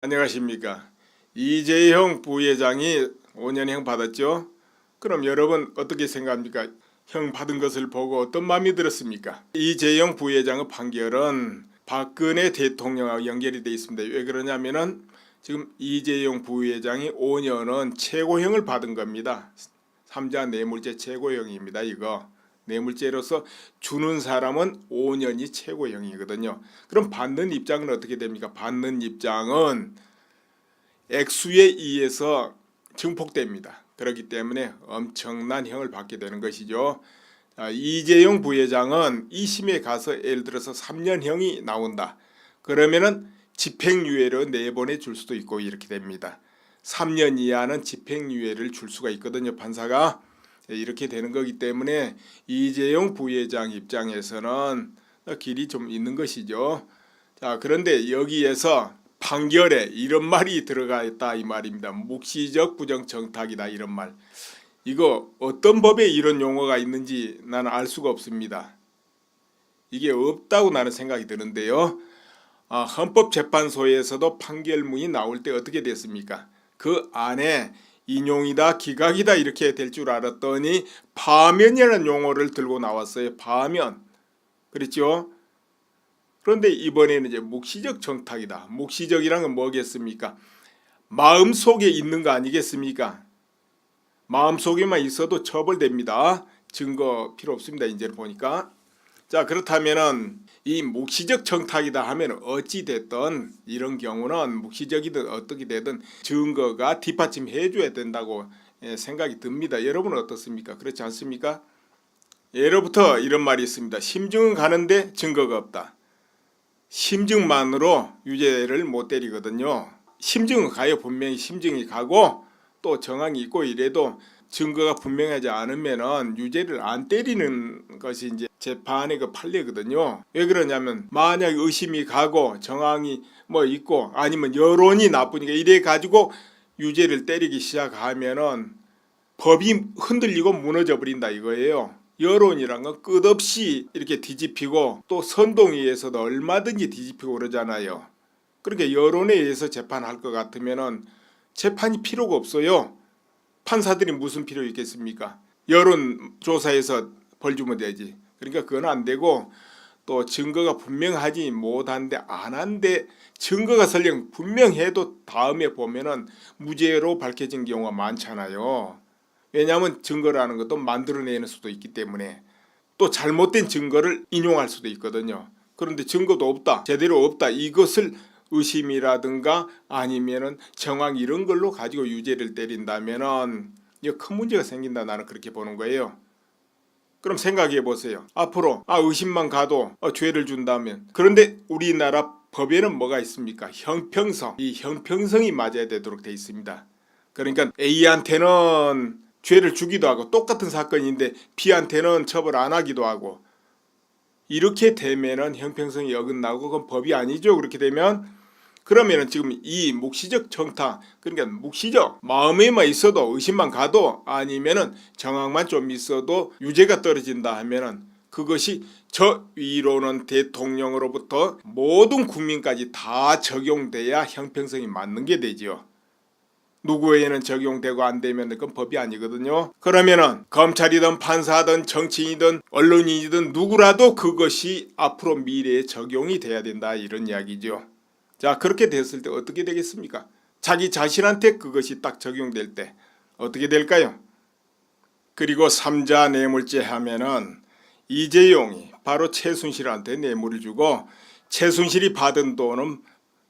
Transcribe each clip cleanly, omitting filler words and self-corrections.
안녕하십니까. 이재용 부회장이 5년형 받았죠. 그럼 여러분 어떻게 생각합니까? 형 받은 것을 보고 어떤 마음이 들었습니까? 이재용 부회장의 판결은 박근혜 대통령하고 연결이 되어 있습니다. 왜 그러냐면은 지금 이재용 부회장이 5년은 최고형을 받은 겁니다. 3자 뇌물죄 최고형입니다. 이거 뇌물죄로서 주는 사람은 5년이 최고형이거든요. 그럼 받는 입장은 어떻게 됩니까? 받는 입장은 액수에 의해서 증폭됩니다. 그렇기 때문에 엄청난 형을 받게 되는 것이죠. 이재용 부회장은 2심에 가서 예를 들어서 3년형이 나온다. 그러면은 집행유예로 내보내줄 수도 있고 이렇게 됩니다. 3년 이하는 집행유예를 줄 수가 있거든요. 판사가. 이렇게 되는 거기 때문에 이재용 부회장 입장에서는 길이 좀 있는 것이죠. 자, 그런데 여기에서 판결에 이런 말이 들어가 있다 이 말입니다. 묵시적 부정청탁이다 이런 말. 이거 어떤 법에 이런 용어가 있는지 나는 알 수가 없습니다. 이게 없다고 나는 생각이 드는데요. 헌법재판소에서도 판결문이 나올 때 어떻게 됐습니까? 그 안에 인용이다 기각이다 이렇게 될 줄 알았더니 파면이라는 용어를 들고 나왔어요. 파면. 그렇죠? 그런데 이번에는 이제 묵시적 청탁이다. 묵시적이란 건 뭐겠습니까? 마음속에 있는 거 아니겠습니까? 마음속에만 있어도 처벌됩니다. 증거 필요 없습니다. 이제는 보니까. 자, 그렇다면은 이 묵시적 청탁이다 하면 어찌 됐든 이런 경우는 묵시적이든 어떻게 되든 증거가 뒷받침해 줘야 된다고 생각이 듭니다. 여러분은 어떻습니까? 그렇지 않습니까? 예로부터 이런 말이 있습니다. 심증은 가는데 증거가 없다. 심증만으로 유죄를 못 때리거든요. 심증은 가요. 분명히 심증이 가고 또 정황이 있고 이래도 증거가 분명하지 않으면은 유죄를 안 때리는 것이 이제 재판의 그 판례거든요. 왜 그러냐면 만약 의심이 가고 정황이 뭐 있고 아니면 여론이 나쁘니까 이래 가지고 유죄를 때리기 시작하면은 법이 흔들리고 무너져 버린다 이거예요. 여론이란 건 끝없이 이렇게 뒤집히고 또 선동위에서도 얼마든지 뒤집히고 그러잖아요. 그러니까 여론에 의해서 재판할 것 같으면은 재판이 필요가 없어요. 판사들이 무슨 필요 있겠습니까? 여론조사에서 벌 주면 되지. 그러니까 그건 안 되고 또 증거가 분명하지 못한데 안 한데 증거가 설령 분명해도 다음에 보면은 무죄로 밝혀진 경우가 많잖아요. 왜냐하면 증거라는 것도 만들어내는 수도 있기 때문에 또 잘못된 증거를 인용할 수도 있거든요. 그런데 증거도 없다, 제대로 없다 이것을 의심이라든가 아니면은 정황 이런 걸로 가지고 유죄를 때린다면은 이거 큰 문제가 생긴다 나는 그렇게 보는 거예요. 그럼 생각해 보세요. 앞으로 의심만 가도 죄를 준다면 그런데 우리나라 법에는 뭐가 있습니까? 형평성. 이 형평성이 맞아야 되도록 돼 있습니다. 그러니까 A한테는 죄를 주기도 하고 똑같은 사건인데 B한테는 처벌 안 하기도 하고 이렇게 되면은 형평성이 어긋나고 그건 법이 아니죠. 그렇게 되면 그러면은 지금 이 묵시적 청탁 그러니까 묵시적 마음에만 있어도 의심만 가도 아니면은 정황만 좀 있어도 유죄가 떨어진다 하면은 그것이 저 위로는 대통령으로부터 모든 국민까지 다 적용돼야 형평성이 맞는 게 되지요. 누구에게는 적용되고 안 되면 그건 법이 아니거든요. 그러면은 검찰이든 판사든 정치인이든 언론인이든 누구라도 그것이 앞으로 미래에 적용이 돼야 된다 이런 이야기죠. 자, 그렇게 됐을 때 어떻게 되겠습니까? 자기 자신한테 그것이 딱 적용될 때 어떻게 될까요? 그리고 3자 뇌물죄 하면은 이재용이 바로 최순실한테 뇌물을 주고 최순실이 받은 돈은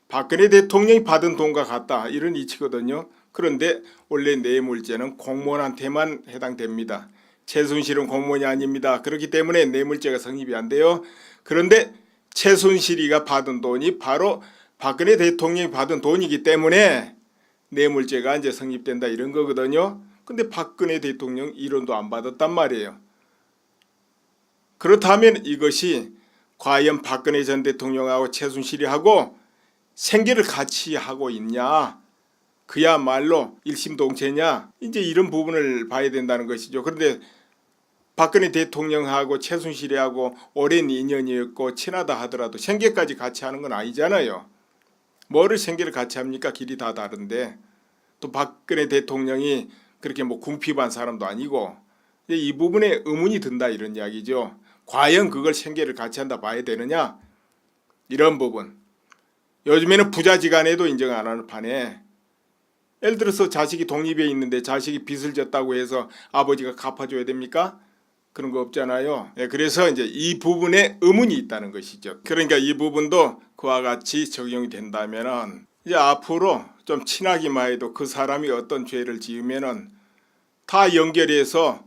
박근혜 대통령이 받은 돈과 같다 이런 이치거든요. 그런데 원래 뇌물죄는 공무원한테만 해당됩니다. 최순실은 공무원이 아닙니다. 그렇기 때문에 뇌물죄가 성립이 안 돼요. 그런데 최순실이가 받은 돈이 바로 박근혜 대통령이 받은 돈이기 때문에 뇌물죄가 이제 성립된다 이런 거거든요. 근데 박근혜 대통령 1원도 안 받았단 말이에요. 그렇다면 이것이 과연 박근혜 전 대통령하고 최순실이 하고 생계를 같이 하고 있냐, 그야말로 일심동체냐, 이제 이런 부분을 봐야 된다는 것이죠. 그런데 박근혜 대통령하고 최순실이하고 오랜 인연이었고 친하다 하더라도 생계까지 같이 하는 건 아니잖아요. 뭐를 생계를 같이 합니까? 길이 다 다른데. 또 박근혜 대통령이 그렇게 뭐 궁핍한 사람도 아니고 이 부분에 의문이 든다 이런 이야기죠. 과연 그걸 생계를 같이 한다 봐야 되느냐? 이런 부분. 요즘에는 부자지간에도 인정 안 하는 판에 예를 들어서 자식이 독립에 있는데 자식이 빚을 졌다고 해서 아버지가 갚아줘야 됩니까? 그런 거 없잖아요. 그래서 이제 이 부분에 의문이 있다는 것이죠. 그러니까 이 부분도 그와 같이 적용이 된다면은 이제 앞으로 좀 친하기만 해도 그 사람이 어떤 죄를 지으면은 다 연결해서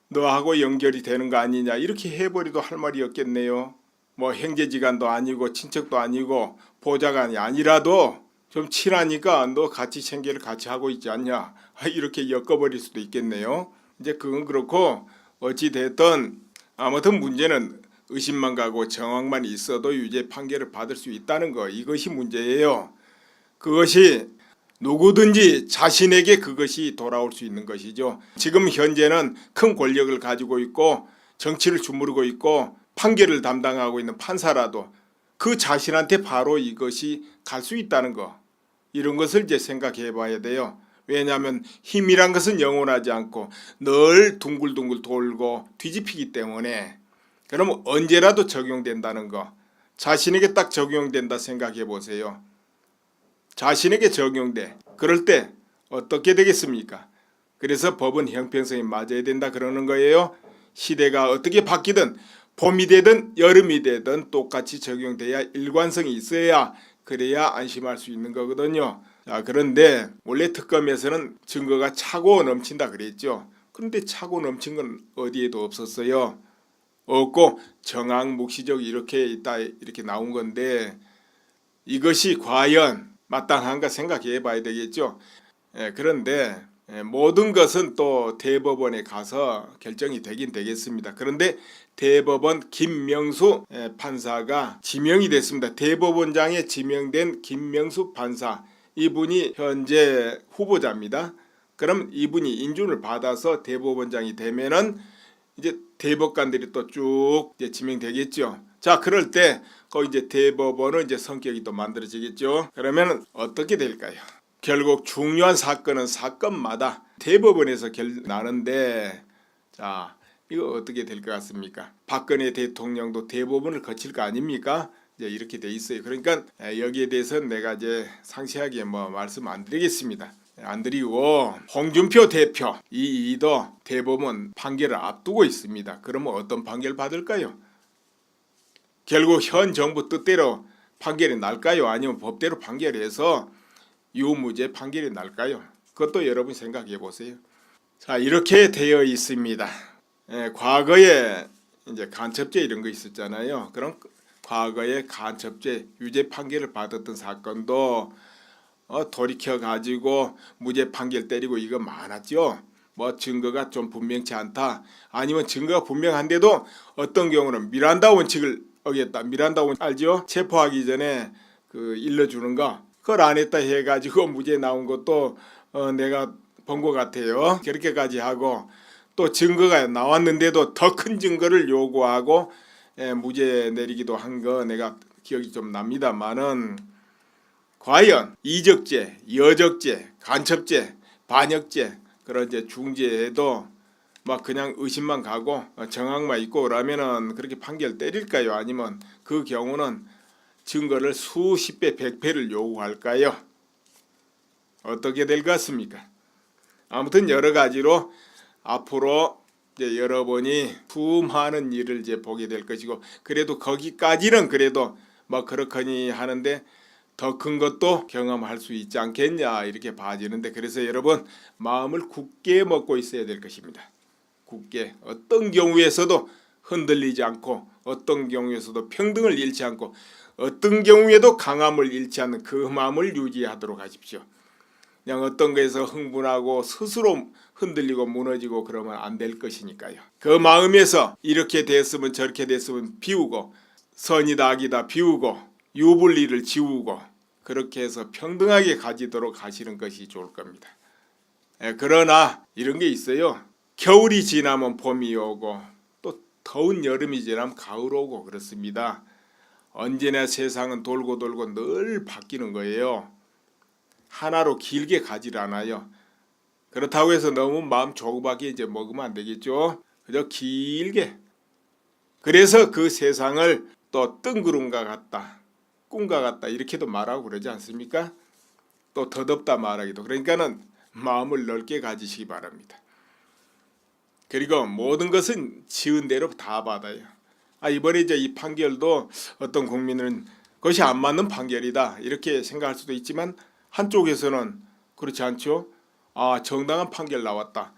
너하고 연결이 되는 거 아니냐 이렇게 해버리도 할 말이 없겠네요. 뭐 형제지간도 아니고 친척도 아니고 보좌관이 아니라도 좀 친하니까 너 같이 생계를 같이 하고 있지 않냐 이렇게 엮어버릴 수도 있겠네요. 이제 그건 그렇고 어찌 됐든 아무튼 문제는 의심만 가고 정황만 있어도 유죄 판결을 받을 수 있다는 거 이것이 문제예요. 그것이 누구든지 자신에게 그것이 돌아올 수 있는 것이죠. 지금 현재는 큰 권력을 가지고 있고 정치를 주무르고 있고 판결을 담당하고 있는 판사라도 그 자신한테 바로 이것이 갈 수 있다는 거 이런 것을 이제 생각해 봐야 돼요. 왜냐하면 힘이란 것은 영원하지 않고 늘 둥글둥글 돌고 뒤집히기 때문에 그러면 언제라도 적용된다는 거 자신에게 딱 적용된다 생각해 보세요. 자신에게 적용돼. 그럴 때 어떻게 되겠습니까? 그래서 법은 형평성이 맞아야 된다 그러는 거예요. 시대가 어떻게 바뀌든 봄이 되든 여름이 되든 똑같이 적용돼야 일관성이 있어야 그래야 안심할 수 있는 거거든요. 자, 그런데 원래 특검에서는 증거가 차고 넘친다 그랬죠. 그런데 차고 넘친 건 어디에도 없었어요. 없고 정황 묵시적 이렇게 있다 이렇게 나온 건데 이것이 과연 마땅한가 생각해 봐야 되겠죠. 그런데 모든 것은 또 대법원에 가서 결정이 되긴 되겠습니다. 그런데 대법원 김명수 판사가 지명이 됐습니다. 대법원장에 지명된 김명수 판사 이분이 현재 후보자입니다. 그럼 이분이 인준을 받아서 대법원장이 되면은 이제 대법관들이 또 쭉 지명되겠죠. 자, 그럴 때 거기 이제 대법원은 이제 성격이 또 만들어지겠죠. 그러면 어떻게 될까요? 결국 중요한 사건은 사건마다 대법원에서 나는데 자, 이거 어떻게 될 것 같습니까? 박근혜 대통령도 대법원을 거칠 거 아닙니까? 이제 이렇게 돼 있어요. 그러니까 여기에 대해서는 내가 이제 상세하게 뭐 말씀 안 드리겠습니다. 안 드리고 홍준표 대표 이도 대법원 판결을 앞두고 있습니다. 그러면 어떤 판결 받을까요? 결국 현 정부 뜻대로 판결이 날까요? 아니면 법대로 판결해서 유무죄 판결이 날까요? 그것도 여러분 생각해 보세요. 자, 이렇게 되어 있습니다. 과거에 이제 간첩죄 이런 거 있었잖아요. 그럼 과거에 간첩죄 유죄 판결을 받았던 사건도 돌이켜 가지고 무죄 판결 때리고 이거 많았죠. 뭐 증거가 좀 분명치 않다. 아니면 증거가 분명한데도 어떤 경우는 미란다 원칙을 어겼다. 미란다 원칙 알죠? 체포하기 전에 그 일러주는 거. 그걸 안 했다 해가지고 무죄 나온 것도 내가 본 것 같아요. 그렇게까지 하고 또 증거가 나왔는데도 더 큰 증거를 요구하고 무죄 내리기도 한 거 내가 기억이 좀 납니다만은 과연 이적죄, 여적죄, 간첩죄, 반역죄 그런 이제 중죄에도 막 그냥 의심만 가고 정황만 있고 그러면은 그렇게 판결 때릴까요? 아니면 그 경우는 증거를 수십 배, 100배를 요구할까요? 어떻게 될 것 같습니까? 아무튼 여러 가지로 앞으로 이제 여러분이 수많은 일을 이제 보게 될 것이고 그래도 거기까지는 그래도 뭐 그렇거니 하는데 더 큰 것도 경험할 수 있지 않겠냐 이렇게 봐지는데 그래서 여러분 마음을 굳게 먹고 있어야 될 것입니다. 굳게 어떤 경우에서도 흔들리지 않고 어떤 경우에서도 평등을 잃지 않고 어떤 경우에도 강함을 잃지 않는 그 마음을 유지하도록 하십시오. 그냥 어떤 거에서 흥분하고 스스로 흔들리고 무너지고 그러면 안 될 것이니까요. 그 마음에서 이렇게 됐으면 저렇게 됐으면 비우고 선이다 악이다 비우고 유불리를 지우고 그렇게 해서 평등하게 가지도록 하시는 것이 좋을 겁니다. 그러나 이런 게 있어요. 겨울이 지나면 봄이 오고 또 더운 여름이 지나면 가을 오고 그렇습니다. 언제나 세상은 돌고 돌고 늘 바뀌는 거예요. 하나로 길게 가질 않아요. 그렇다고 해서 너무 마음 조급하게 이제 먹으면 안 되겠죠. 그저 길게. 그래서 그 세상을 또 뜬구름과 같다, 꿈과 같다 이렇게도 말하고 그러지 않습니까? 또 더덥다 말하기도. 그러니까는 마음을 넓게 가지시기 바랍니다. 그리고 모든 것은 지은 대로 다 받아요. 이번에 이제 이 판결도 어떤 국민은 그것이 안 맞는 판결이다 이렇게 생각할 수도 있지만 한쪽에서는 그렇지 않죠. 정당한 판결 나왔다.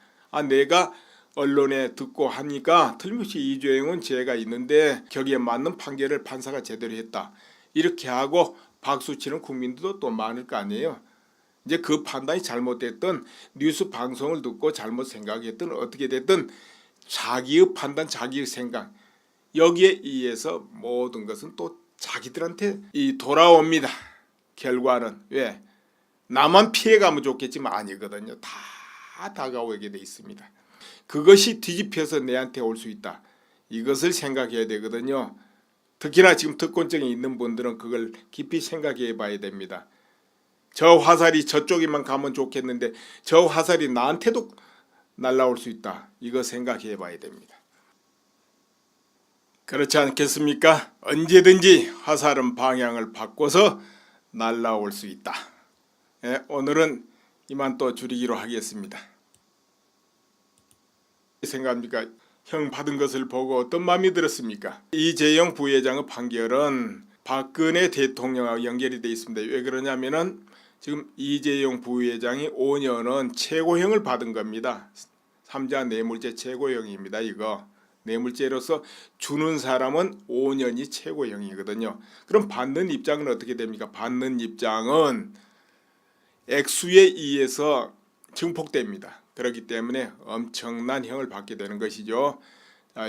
내가 언론에 듣고 하니까 틀림없이 이재용은 죄가 있는데 거기에 맞는 판결을 판사가 제대로 했다. 이렇게 하고 박수치는 국민들도 또 많을 거 아니에요. 이제 그 판단이 잘못됐든 뉴스 방송을 듣고 잘못 생각했든 어떻게 됐든 자기의 판단, 자기의 생각 여기에 의해서 모든 것은 또 자기들한테 돌아옵니다. 결과는 왜? 나만 피해가면 좋겠지만 아니거든요. 다 다가오게 돼 있습니다. 그것이 뒤집혀서 내한테 올 수 있다. 이것을 생각해야 되거든요. 특히나 지금 특권증이 있는 분들은 그걸 깊이 생각해 봐야 됩니다. 저 화살이 저쪽에만 가면 좋겠는데 저 화살이 나한테도 날아올 수 있다. 이거 생각해 봐야 됩니다. 그렇지 않겠습니까? 언제든지 화살은 방향을 바꿔서 날아올 수 있다. 오늘은 이만 또 줄이기로 하겠습니다. 생각합니까? 형 받은 것을 보고 어떤 마음이 들었습니까? 이재용 부회장의 판결은 박근혜 대통령하고 연결이 되어 있습니다. 왜 그러냐면은 지금 이재용 부회장이 5년은 최고형을 받은 겁니다. 3자 뇌물죄 최고형입니다. 이거 뇌물죄로서 주는 사람은 5년이 최고형이거든요. 그럼 받는 입장은 어떻게 됩니까? 받는 입장은 액수에 의해서 증폭됩니다. 그렇기 때문에 엄청난 형을 받게 되는 것이죠.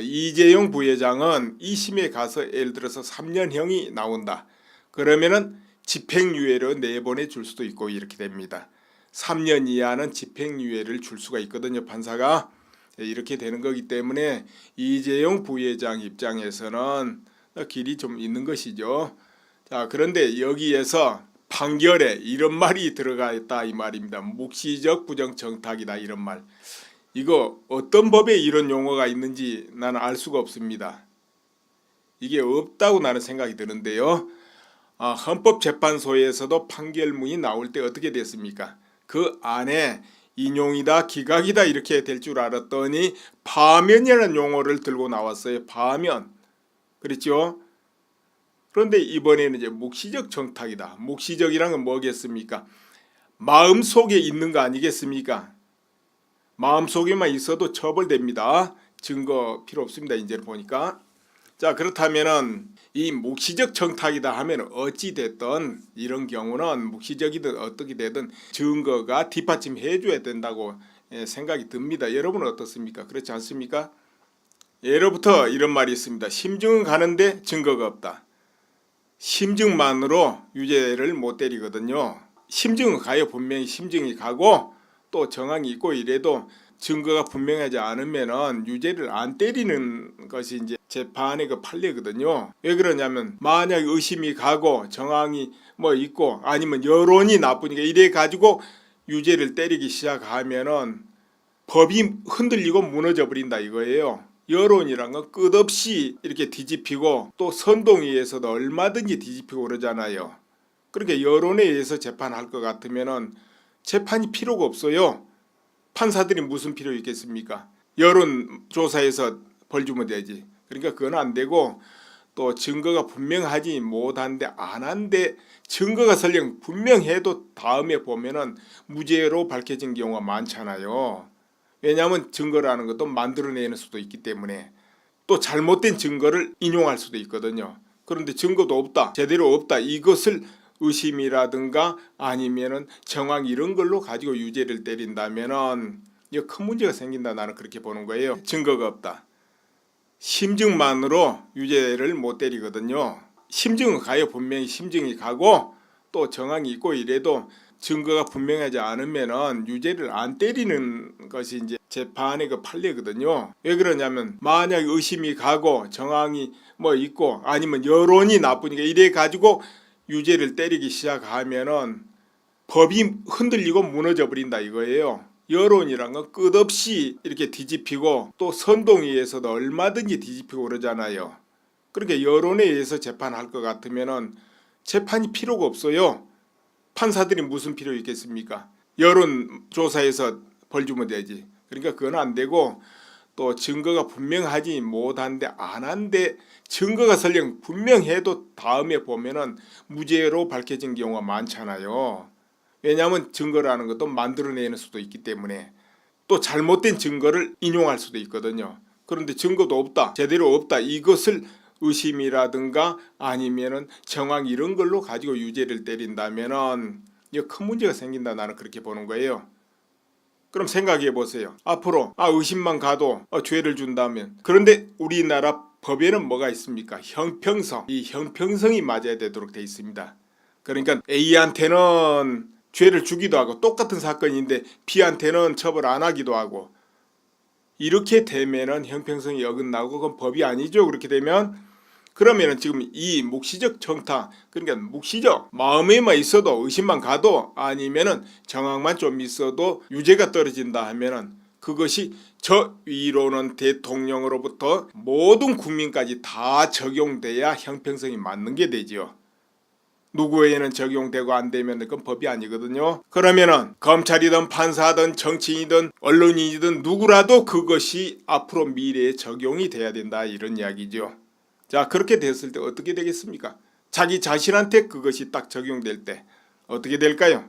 이재용 부회장은 2심에 가서 예를 들어서 3년형이 나온다. 그러면은 집행유예로 내보내 줄 수도 있고 이렇게 됩니다. 3년 이하는 집행유예를 줄 수가 있거든요. 판사가. 이렇게 되는 거기 때문에 이재용 부회장 입장에서는 길이 좀 있는 것이죠. 그런데 여기에서 판결에 이런 말이 들어가 있다 이 말입니다. 묵시적 부정청탁이다 이런 말. 이거 어떤 법에 이런 용어가 있는지 나는 알 수가 없습니다. 이게 없다고 나는 생각이 드는데요. 헌법재판소에서도 판결문이 나올 때 어떻게 됐습니까? 그 안에 인용이다 기각이다 이렇게 될 줄 알았더니 파면이라는 용어를 들고 나왔어요. 파면. 그렇죠? 그런데 이번에는 이제 묵시적 청탁이다. 묵시적이란 건 뭐겠습니까? 마음속에 있는 거 아니겠습니까? 마음속에만 있어도 처벌됩니다. 증거 필요 없습니다. 이제 보니까. 자, 그렇다면은 이 묵시적 청탁이다 하면 어찌 됐든 이런 경우는 묵시적이든 어떻게 되든 증거가 뒷받침해 줘야 된다고 생각이 듭니다. 여러분은 어떻습니까? 그렇지 않습니까? 예로부터 이런 말이 있습니다. 심증은 가는데 증거가 없다. 심증만으로 유죄를 못 때리거든요. 심증은 가요. 분명히 심증이 가고 또 정황이 있고 이래도 증거가 분명하지 않으면은 유죄를 안 때리는 것이 이제 재판의 그 판례거든요. 왜 그러냐면 만약 의심이 가고 정황이 뭐 있고 아니면 여론이 나쁘니까 이래 가지고 유죄를 때리기 시작하면은 법이 흔들리고 무너져 버린다 이거예요. 여론이란 건 끝없이 이렇게 뒤집히고 또 선동위에서도 얼마든지 뒤집히고 그러잖아요. 그렇게 여론에 의해서 재판할 것 같으면은 재판이 필요가 없어요. 판사들이 무슨 필요 있겠습니까? 여론조사에서 벌 주면 되지. 그러니까 그건 안 되고 또 증거가 분명하지 못한데 안 한데 증거가 설령 분명해도 다음에 보면은 무죄로 밝혀진 경우가 많잖아요. 왜냐하면 증거라는 것도 만들어내는 수도 있기 때문에 또 잘못된 증거를 인용할 수도 있거든요. 그런데 증거도 없다, 제대로 없다 이것을 의심이라든가 아니면은 정황 이런 걸로 가지고 유죄를 때린다면은 이거 큰 문제가 생긴다 나는 그렇게 보는 거예요. 증거가 없다. 심증만으로 유죄를 못 때리거든요. 심증은 가요. 분명히 심증이 가고 또 정황이 있고 이래도 증거가 분명하지 않으면은 유죄를 안 때리는 것이 이제 재판의 그 판례거든요. 왜 그러냐면 만약 의심이 가고 정황이 뭐 있고 아니면 여론이 나쁘니까 이래 가지고 유죄를 때리기 시작하면은 법이 흔들리고 무너져 버린다 이거예요. 여론이란 건 끝없이 이렇게 뒤집히고 또 선동위에서도 얼마든지 뒤집히고 그러잖아요. 그러니까 여론에 의해서 재판할 것 같으면은 재판이 필요가 없어요. 판사들이 무슨 필요 있겠습니까? 여론조사에서 벌 주면 되지. 그러니까 그건 안 되고 또 증거가 분명하지 못한데 안 한데 증거가 설령 분명해도 다음에 보면은 무죄로 밝혀진 경우가 많잖아요. 왜냐하면 증거라는 것도 만들어내는 수도 있기 때문에 또 잘못된 증거를 인용할 수도 있거든요. 그런데 증거도 없다, 제대로 없다 이것을 의심이라든가 아니면은 정황 이런 걸로 가지고 유죄를 때린다면은 이거 큰 문제가 생긴다 나는 그렇게 보는 거예요. 그럼 생각해 보세요. 앞으로 의심만 가도 죄를 준다면 그런데 우리나라 법에는 뭐가 있습니까? 형평성. 이 형평성이 맞아야 되도록 돼 있습니다. 그러니까 A한테는 죄를 주기도 하고 똑같은 사건인데 B한테는 처벌 안 하기도 하고 이렇게 되면은 형평성이 어긋나고 그건 법이 아니죠. 그렇게 되면 그러면은 지금 이 묵시적 청탁 그러니까 묵시적 마음에만 있어도 의심만 가도 아니면은 정황만 좀 있어도 유죄가 떨어진다 하면은 그것이 저 위로는 대통령으로부터 모든 국민까지 다 적용돼야 형평성이 맞는 게 되지요. 누구에게는 적용되고 안 되면 그건 법이 아니거든요. 그러면은 검찰이든 판사든 정치인이든 언론인이든 누구라도 그것이 앞으로 미래에 적용이 돼야 된다 이런 이야기죠. 자, 그렇게 됐을 때 어떻게 되겠습니까? 자기 자신한테 그것이 딱 적용될 때 어떻게 될까요?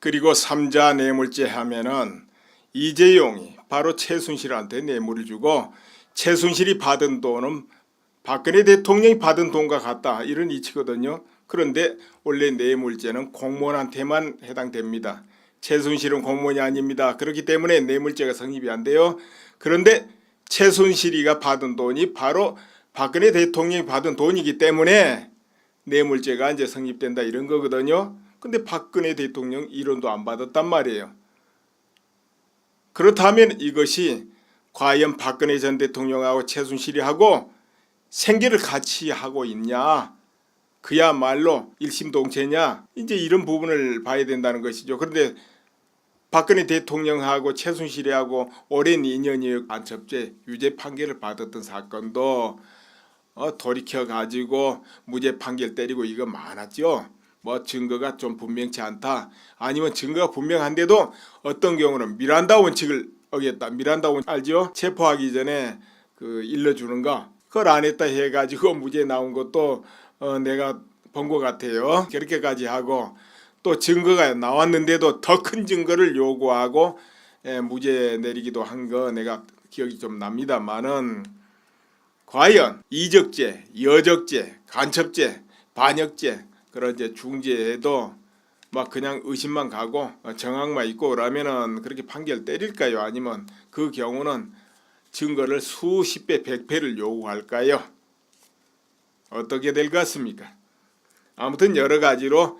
그리고 3자 뇌물죄 하면은 이재용이 바로 최순실한테 뇌물을 주고 최순실이 받은 돈은 박근혜 대통령이 받은 돈과 같다 이런 이치거든요. 그런데 원래 뇌물죄는 공무원한테만 해당됩니다. 최순실은 공무원이 아닙니다. 그렇기 때문에 뇌물죄가 성립이 안 돼요. 그런데 최순실이가 받은 돈이 바로 박근혜 대통령이 받은 돈이기 때문에 뇌물죄가 이제 성립된다 이런 거거든요. 근데 박근혜 대통령 1원도 안 받았단 말이에요. 그렇다면 이것이 과연 박근혜 전 대통령하고 최순실이 하고 생계를 같이 하고 있냐? 그야말로 일심동체냐? 이제 이런 부분을 봐야 된다는 것이죠. 그런데 박근혜 대통령하고 최순실이하고 오랜 인연이 간첩죄 유죄 판결을 받았던 사건도 돌이켜 가지고 무죄 판결 때리고 이거 많았죠. 뭐 증거가 좀 분명치 않다. 아니면 증거가 분명한데도 어떤 경우는 미란다 원칙을 어겼다. 미란다 원칙 알죠? 체포하기 전에 그 일러주는 거. 그걸 안 했다 해가지고 무죄 나온 것도 내가 본 것 같아요. 그렇게까지 하고 또 증거가 나왔는데도 더 큰 증거를 요구하고 무죄 내리기도 한 거 내가 기억이 좀 납니다만은 과연 이적죄, 여적죄, 간첩죄, 반역죄 그런 이제 중죄에도 막 그냥 의심만 가고 정황만 있고 그러면은 그렇게 판결 때릴까요? 아니면 그 경우는 증거를 수십 배, 100배를 요구할까요? 어떻게 될 것 같습니까? 아무튼 여러 가지로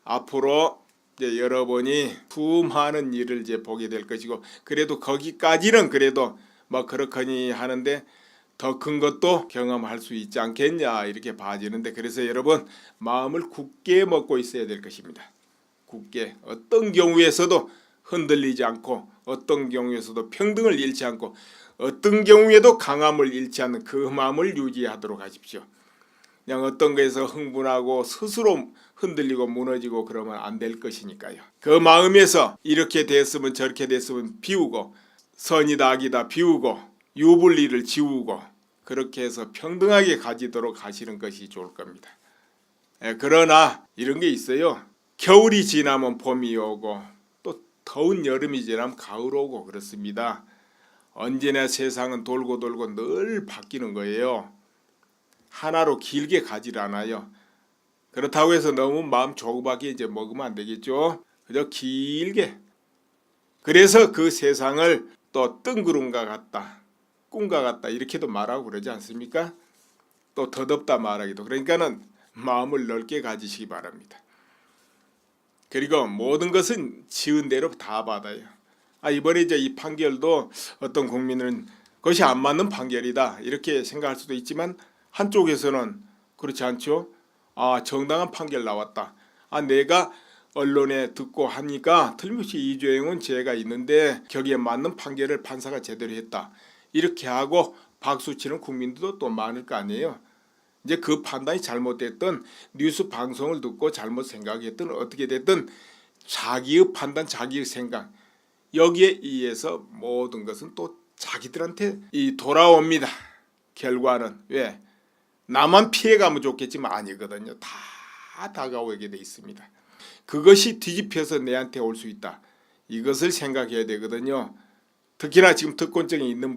앞으로 이제 여러분이 수많은 일을 이제 보게 될 것이고 그래도 거기까지는 그래도 뭐 그렇거니 하는데 더 큰 것도 경험할 수 있지 않겠냐 이렇게 봐지는데 그래서 여러분 마음을 굳게 먹고 있어야 될 것입니다. 굳게 어떤 경우에서도 흔들리지 않고 어떤 경우에서도 평등을 잃지 않고 어떤 경우에도 강함을 잃지 않는 그 마음을 유지하도록 하십시오. 그냥 어떤 거에서 흥분하고 스스로 흔들리고 무너지고 그러면 안 될 것이니까요. 그 마음에서 이렇게 됐으면 저렇게 됐으면 비우고 선이다 악이다 비우고 유불리를 지우고 그렇게 해서 평등하게 가지도록 하시는 것이 좋을 겁니다. 그러나 이런 게 있어요. 겨울이 지나면 봄이 오고 또 더운 여름이 지나면 가을 오고 그렇습니다. 언제나 세상은 돌고 돌고 늘 바뀌는 거예요. 하나로 길게 가질 않아요. 그렇다고 해서 너무 마음 조급하게 이제 먹으면 안 되겠죠. 그저 길게. 그래서 그 세상을 또 뜬구름과 같다, 꿈과 같다 이렇게도 말하고 그러지 않습니까? 또 더덥다 말하기도. 그러니까는 마음을 넓게 가지시기 바랍니다. 그리고 모든 것은 지은 대로 다 받아요. 이번에 이제 이 판결도 어떤 국민은 그것이 안 맞는 판결이다 이렇게 생각할 수도 있지만 한쪽에서는 그렇지 않죠. 정당한 판결 나왔다. 내가 언론에 듣고 하니까 틀림없이 이주영은 죄가 있는데 거기에 맞는 판결을 판사가 제대로 했다. 이렇게 하고 박수치는 국민들도 또 많을 거 아니에요. 이제 그 판단이 잘못됐든 뉴스 방송을 듣고 잘못 생각했든 어떻게 됐든 자기의 판단, 자기의 생각 여기에 의해서 모든 것은 또 자기들한테 돌아옵니다. 결과는 왜? 나만 피해가면 좋겠지만 아니거든요. 다 다가오게 돼 있습니다. 그것이 뒤집혀서 내한테 올 수 있다. 이것을 생각해야 되거든요. 특히나 지금 특권증이 있는 분